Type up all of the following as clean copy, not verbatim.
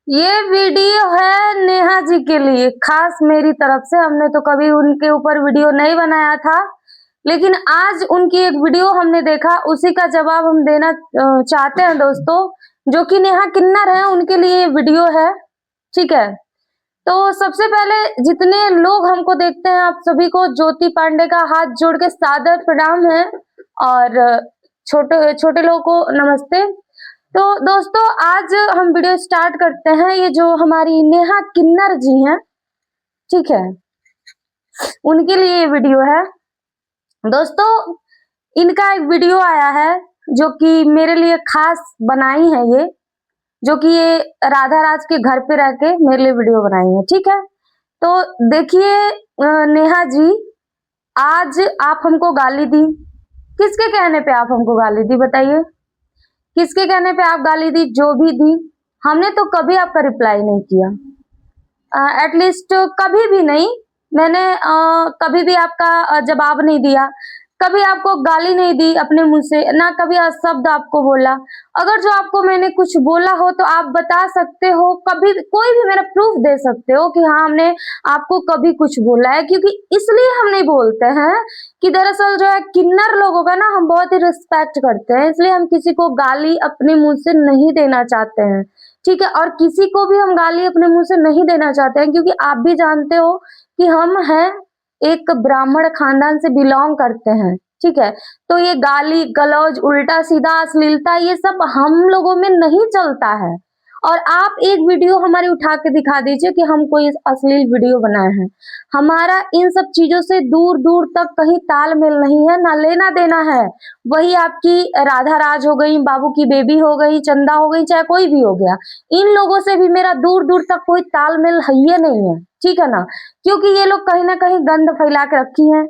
ये वीडियो है नेहा जी के लिए, खास मेरी तरफ से। हमने तो कभी उनके ऊपर वीडियो नहीं बनाया था, लेकिन आज उनकी एक वीडियो हमने देखा, उसी का जवाब हम देना चाहते हैं दोस्तों। जो कि नेहा किन्नर है, उनके लिए ये वीडियो है। ठीक है, तो सबसे पहले जितने लोग हमको देखते हैं, आप सभी को ज्योति पांडे का हाथ जोड़ के सादर प्रणाम है, और छोटे छोटे लोगों को नमस्ते। तो दोस्तों, आज हम वीडियो स्टार्ट करते हैं। ये जो हमारी नेहा किन्नर जी हैं, ठीक है, उनके लिए ये वीडियो है दोस्तों। इनका एक वीडियो आया है जो कि मेरे लिए खास बनाई है, ये जो कि ये राधा राज के घर पे रह के मेरे लिए वीडियो बनाई है। ठीक है, तो देखिए नेहा जी, आज आप हमको गाली दी। किसके कहने पे आप हमको गाली दी, बताइए? किसके कहने पे आप गाली दी? जो भी दी, हमने तो कभी आपका रिप्लाई नहीं किया, एटलीस्ट कभी भी नहीं। मैंने कभी भी आपका जवाब नहीं दिया, कभी आपको गाली नहीं दी अपने मुंह से, ना कभी शब्द आपको बोला। अगर जो आपको मैंने कुछ बोला हो तो आप बता सकते हो, कभी कोई भी मेरा प्रूफ दे सकते हो कि हाँ हमने आपको कभी कुछ बोला है। क्योंकि इसलिए हम नहीं बोलते हैं कि दरअसल जो है किन्नर लोगों का ना हम बहुत ही रिस्पेक्ट करते हैं, इसलिए हम किसी को गाली अपने मुंह से नहीं देना चाहते हैं। ठीक है, और किसी को भी हम गाली अपने मुंह से नहीं देना चाहते हैं, क्योंकि आप भी जानते हो कि हम हैं एक ब्राह्मण खानदान से बिलोंग करते हैं। ठीक है, तो ये गाली गलौज, उल्टा सीधा, अश्लीलता, ये सब हम लोगों में नहीं चलता है। और आप एक वीडियो हमारी उठा के दिखा दीजिए कि हम कोई अश्लील वीडियो बनाए हैं। हमारा इन सब चीजों से दूर दूर तक कहीं तालमेल नहीं है, ना लेना देना है। वही आपकी राधा राज हो गई, बाबू की बेबी हो गई, चंदा हो गई, चाहे कोई भी हो गया, इन लोगों से भी मेरा दूर दूर तक कोई तालमेल है ही नहीं है। ठीक है ना, क्योंकि ये लोग कहीं ना कहीं गंद फैला के रखी हैं,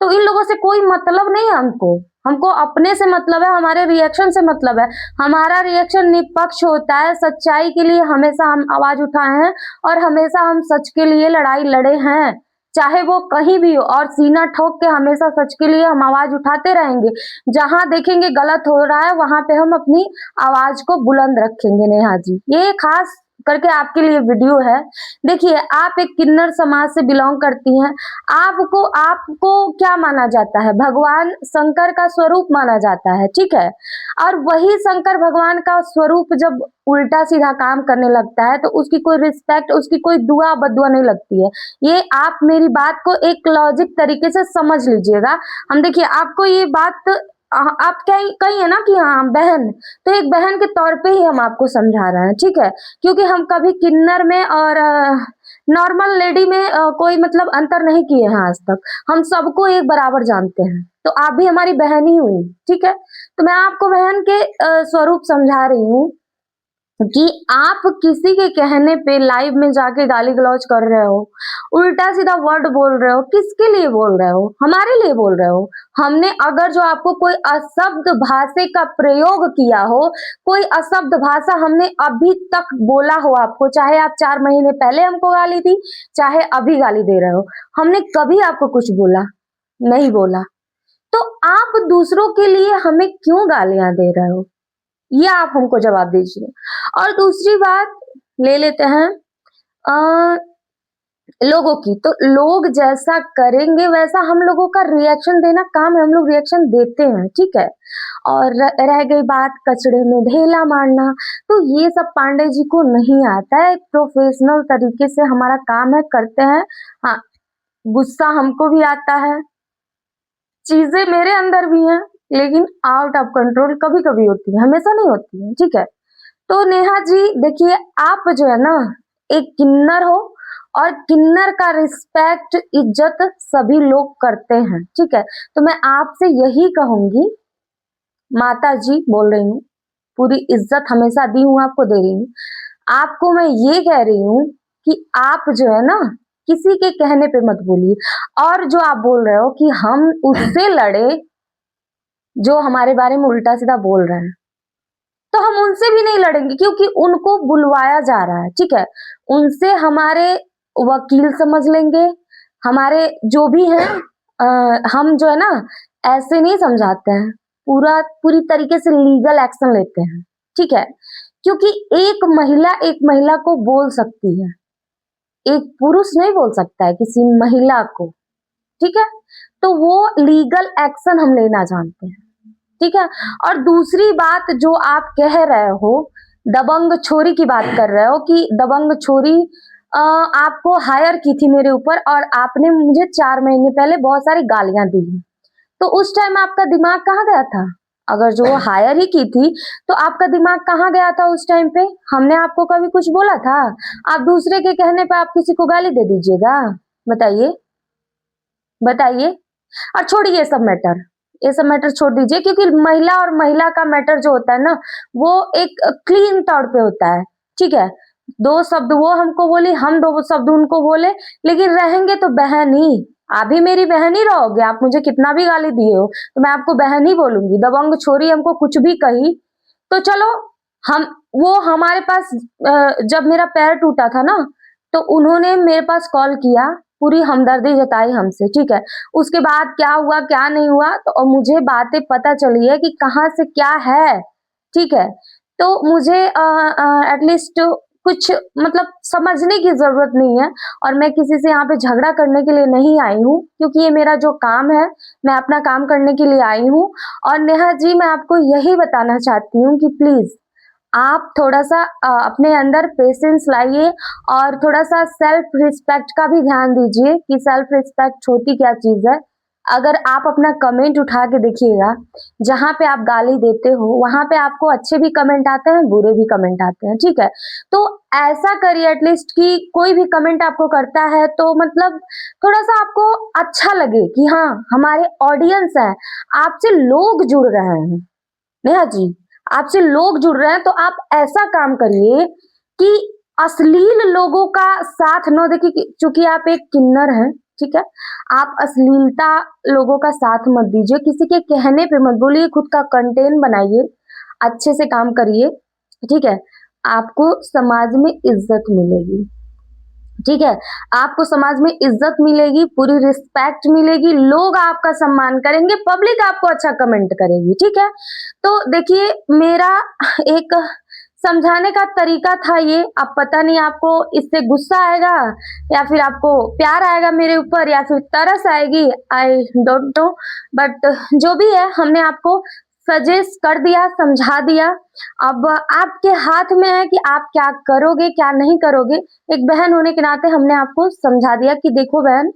तो इन लोगों से कोई मतलब नहीं है हमको। हमको अपने से मतलब है, हमारे रिएक्शन से मतलब है। हमारा रिएक्शन निष्पक्ष होता है, सच्चाई के लिए हमेशा हम आवाज उठाए हैं, और हमेशा हम सच के लिए लड़ाई लड़े हैं, चाहे वो कहीं भी हो। और सीना ठोक के हमेशा सच के लिए हम आवाज उठाते रहेंगे। जहां देखेंगे गलत हो रहा है, वहां पे हम अपनी आवाज को बुलंद रखेंगे। नेहा जी, ये खास करके आपके लिए वीडियो है। देखिए, आप एक किन्नर समाज से बिलोंग करती हैं। आपको आपको क्या माना जाता है? भगवान शंकर का स्वरूप माना जाता है। ठीक है, और वही शंकर भगवान का स्वरूप जब उल्टा सीधा काम करने लगता है, तो उसकी कोई रिस्पेक्ट, उसकी कोई दुआ बदुआ नहीं लगती है। ये आप मेरी बात को एक लॉजिक तरीके से समझ लीजिएगा। हम देखिए, आपको ये बात आप कही है ना कि हाँ बहन, तो एक बहन के तौर पे ही हम आपको समझा रहे हैं। ठीक है, क्योंकि हम कभी किन्नर में और नॉर्मल लेडी में कोई मतलब अंतर नहीं किए हैं आज तक। हम सबको एक बराबर जानते हैं, तो आप भी हमारी बहन ही हुई। ठीक है, तो मैं आपको बहन के स्वरूप समझा रही हूँ कि आप किसी के कहने पे लाइव में जाके गाली गलौज कर रहे हो, उल्टा सीधा वर्ड बोल रहे हो। किसके लिए बोल रहे हो? हमारे लिए बोल रहे हो। हमने अगर जो आपको कोई अशब्द भाषा का प्रयोग किया हो, कोई अशब्द भाषा हमने अभी तक बोला हो आपको, चाहे आप 4 महीने पहले हमको गाली दी, चाहे अभी गाली दे रहे हो, हमने कभी आपको कुछ बोला? नहीं बोला। तो आप दूसरों के लिए हमें क्यों गालियां दे रहे हो? ये आप हमको जवाब दीजिए। और दूसरी बात ले लेते हैं अ, लोगों की। तो लोग जैसा करेंगे वैसा हम लोगों का रिएक्शन देना काम है, हम लोग रिएक्शन देते हैं। ठीक है, और रह गई बात कचड़े में ढेला मारना, तो ये सब पांडे जी को नहीं आता है। प्रोफेशनल तरीके से हमारा काम है, करते हैं। हाँ, गुस्सा हमको भी आता है, चीजें मेरे अंदर भी हैं, लेकिन आउट ऑफ कंट्रोल कभी कभी होती है, हमेशा नहीं होती है। ठीक है, तो नेहा जी देखिए, आप जो है ना एक किन्नर हो, और किन्नर का रिस्पेक्ट, इज्जत सभी लोग करते हैं। ठीक है, तो मैं आपसे यही कहूंगी, माता जी बोल रही हूँ, पूरी इज्जत हमेशा दी हूँ, आपको दे रही हूँ। आपको मैं ये कह रही हूँ कि आप जो है ना किसी के कहने पे मत बोलिए। और जो आप बोल रहे हो कि हम उससे लड़े जो हमारे बारे में उल्टा सीधा बोल रहे हैं, तो हम उनसे भी नहीं लड़ेंगे, क्योंकि उनको बुलवाया जा रहा है। ठीक है, उनसे हमारे वकील समझ लेंगे, हमारे जो भी हैं। हम जो है ना ऐसे नहीं समझाते हैं, पूरी तरीके से लीगल एक्शन लेते हैं। ठीक है, क्योंकि एक महिला को बोल सकती है, एक पुरुष नहीं बोल सकता है किसी महिला को, ठीक है। तो वो लीगल एक्शन हम लेना जानते हैं, ठीक है। और दूसरी बात जो आप कह रहे हो, दबंग छोरी की बात कर रहे हो कि दबंग छोरी आपको हायर की थी मेरे ऊपर और आपने मुझे 4 महीने पहले बहुत सारी गालियां दी हैं। तो उस टाइम आपका दिमाग कहाँ गया था? अगर जो हायर ही की थी तो आपका दिमाग कहाँ गया था उस टाइम पे? हमने आपको कभी कुछ बोला था? आप दूसरे के कहने पे आप किसी को गाली दे दीजिएगा? बताइए, बताइए। और छोड़िए ये सब मैटर छोड़ दीजिए, क्योंकि महिला और महिला का मैटर जो होता है ना, वो एक क्लीन तौर पे होता है, ठीक है। 2 शब्द वो हमको बोली, हम 2 शब्द उनको बोले, लेकिन रहेंगे तो बहन ही। आप भी मेरी बहन ही रहोगे, आप मुझे कितना भी गाली दिए हो तो मैं आपको बहन ही बोलूंगी। दबंग छोरी हमको कुछ भी कही तो चलो, हम वो हमारे पास जब मेरा पैर टूटा था ना, तो उन्होंने मेरे पास कॉल किया, पूरी हमदर्दी जताई हमसे, ठीक है। उसके बाद क्या हुआ क्या नहीं हुआ तो और मुझे बातें पता चली है कि कहाँ से क्या है, ठीक है। तो मुझे एटलीस्ट कुछ मतलब समझने की जरूरत नहीं है, और मैं किसी से यहाँ पे झगड़ा करने के लिए नहीं आई हूँ, क्योंकि ये मेरा जो काम है, मैं अपना काम करने के लिए आई हूँ। और नेहा जी, मैं आपको यही बताना चाहती हूँ कि प्लीज आप थोड़ा-सा अपने अंदर पेशेंस लाइए और थोड़ा-सा सेल्फ रिस्पेक्ट का भी ध्यान दीजिए कि सेल्फ रिस्पेक्ट होती क्या चीज़ है। अगर आप अपना कमेंट उठा के देखिएगा, जहाँ पे आप गाली देते हो, वहाँ पे आपको अच्छे भी कमेंट आते हैं, बुरे भी कमेंट आते हैं, ठीक है? तो ऐसा करिए एटलीस्ट कि कोई भी कमेंट आपको करता है तो मतलब थोड़ा-सा आपको अच्छा लगे कि हाँ, हमारे ऑडियंस हैं, आपसे लोग जुड़ रहे हैं। नेहा जी, आपसे लोग जुड़ रहे हैं तो आप ऐसा काम करिए कि अश्लील लोगों का साथ न देखिए, चूंकि आप एक किन्नर हैं, ठीक है। आप अश्लीलता लोगों का साथ मत दीजिए, किसी के कहने पे मत बोलिए, खुद का कंटेंट बनाइए, अच्छे से काम करिए, ठीक है। आपको समाज में इज्जत मिलेगी, ठीक है। आपको समाज में इज्जत मिलेगी, पूरी रिस्पेक्ट मिलेगी, लोग आपका सम्मान करेंगे, पब्लिक आपको अच्छा कमेंट करेगी, ठीक है। तो देखिए, मेरा एक समझाने का तरीका था ये। अब पता नहीं आपको इससे गुस्सा आएगा या फिर आपको प्यार आएगा मेरे ऊपर या फिर तरस आएगी, आई डोंट नो। बट जो भी है, हमने आपको सजेस्ट कर दिया, समझा दिया। अब आपके हाथ में है कि आप क्या करोगे क्या नहीं करोगे। एक बहन होने के नाते हमने आपको समझा दिया कि देखो बहन,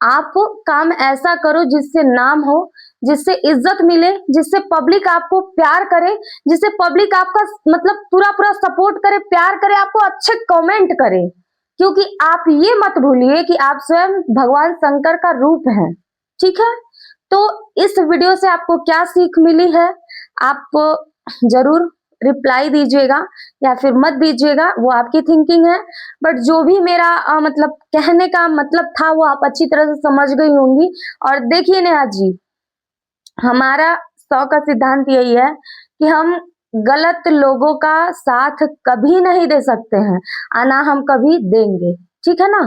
आप काम ऐसा करो जिससे नाम हो, जिससे इज्जत मिले, जिससे पब्लिक आपको प्यार करे, जिससे पब्लिक आपका मतलब पूरा पूरा सपोर्ट करे, प्यार करे, आपको अच्छे कमेंट करे। क्योंकि आप ये मत भूलिए कि आप स्वयं भगवान शंकर का रूप हैं, ठीक है। तो इस वीडियो से आपको क्या सीख मिली है, आप जरूर रिप्लाई दीजिएगा या फिर मत दीजिएगा, वो आपकी थिंकिंग है। बट जो भी मेरा मतलब कहने का मतलब था, वो आप अच्छी तरह से समझ गई होंगी। और देखिए नेहा जी, हमारा 100 का सिद्धांत यही है कि हम गलत लोगों का साथ कभी नहीं दे सकते हैं, ना हम कभी देंगे, ठीक है ना।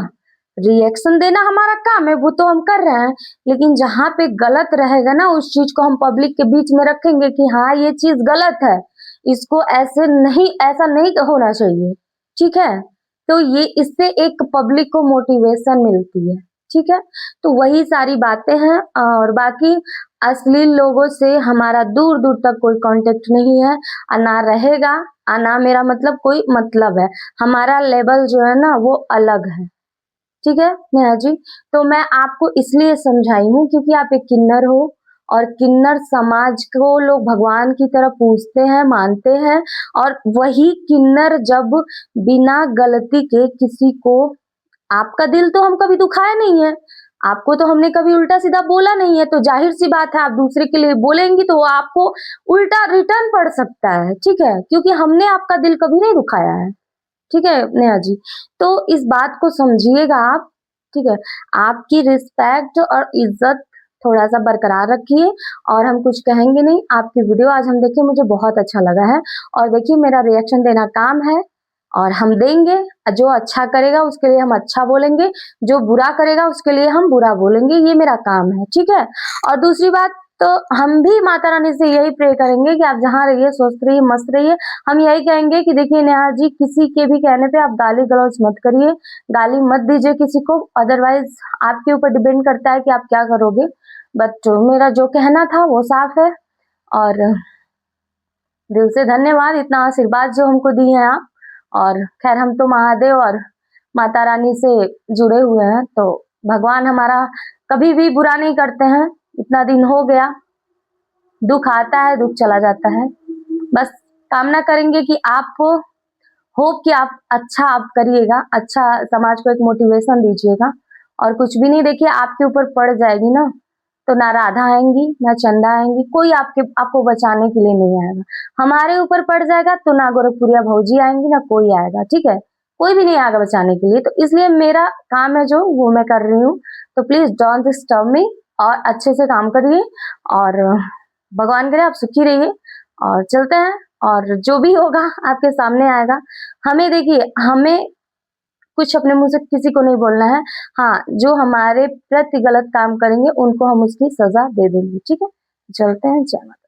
रिएक्शन देना हमारा काम है, वो तो हम कर रहे हैं, लेकिन जहां पे गलत रहेगा ना, उस चीज को हम पब्लिक के बीच में रखेंगे कि हाँ ये चीज गलत है, इसको ऐसे नहीं, ऐसा नहीं होना चाहिए, ठीक है। तो ये इससे एक पब्लिक को मोटिवेशन मिलती है, ठीक है। तो वही सारी बातें हैं, और बाकी अश्लील लोगों से हमारा दूर दूर तक कोई कांटेक्ट नहीं है, ना रहेगा, ना मेरा मतलब कोई मतलब है। हमारा लेवल जो है ना, वो अलग है, ठीक है नेहा जी। तो मैं आपको इसलिए समझाई हूँ क्योंकि आप एक किन्नर हो, और किन्नर समाज को लोग भगवान की तरह पूजते हैं, मानते हैं। और वही किन्नर जब बिना गलती के किसी को, आपका दिल तो हम कभी दुखाया नहीं है, आपको तो हमने कभी उल्टा सीधा बोला नहीं है, तो जाहिर सी बात है आप दूसरे के लिए बोलेंगी तो वो आपको उल्टा रिटर्न पड़ सकता है, ठीक है, क्योंकि हमने आपका दिल कभी नहीं दुखाया है, ठीक है नेहा जी। तो इस बात को समझिएगा आप, ठीक है। आपकी रिस्पेक्ट और इज्जत थोड़ा सा बरकरार रखिए, और हम कुछ कहेंगे नहीं। आपकी वीडियो आज हम देखे, मुझे बहुत अच्छा लगा है, और देखिए मेरा रिएक्शन देना काम है, और हम देंगे। जो अच्छा करेगा उसके लिए हम अच्छा बोलेंगे, जो बुरा करेगा उसके लिए हम बुरा बोलेंगे, ये मेरा काम है, ठीक है। और दूसरी बात, तो हम भी माता रानी से यही प्रे करेंगे कि आप जहाँ रहिए स्वस्थ रहिए, मस्त रहिए। हम यही कहेंगे कि देखिए नेहा जी, किसी के भी कहने पे आप गाली गलौज मत करिए, गाली मत दीजिए किसी को, अदरवाइज आपके ऊपर डिपेंड करता है कि आप क्या करोगे। बट मेरा जो कहना था वो साफ है, और दिल से धन्यवाद इतना आशीर्वाद जो हमको दिए हैं आप। और खैर हम तो महादेव और माता रानी से जुड़े हुए हैं, तो भगवान हमारा कभी भी बुरा नहीं करते हैं। इतना दिन हो गया, दुख आता है, दुख चला जाता है। बस कामना करेंगे कि आप होप कि आप अच्छा आप करिएगा, अच्छा समाज को एक मोटिवेशन दीजिएगा। और कुछ भी नहीं, देखिए आपके ऊपर पड़ जाएगी ना, तो ना राधा आएंगी ना चंदा आएंगी, कोई आपको बचाने के लिए नहीं आएगा। हमारे ऊपर पड़ जाएगा तो ना गोरखपुरिया भौजी आएंगी ना कोई आएगा, ठीक है, कोई भी नहीं आएगा बचाने के लिए। तो इसलिए मेरा काम है जो वो मैं कर रही हूँ, तो प्लीज डोंट डिस्टर्ब मी, और अच्छे से काम करिए, और भगवान करे आप सुखी रहिए। और चलते हैं, और जो भी होगा आपके सामने आएगा। हमें देखिए, हमें कुछ अपने मुंह से किसी को नहीं बोलना है। हाँ, जो हमारे प्रति गलत काम करेंगे उनको हम उसकी सजा दे देंगे, ठीक है। चलते हैं, जय माता।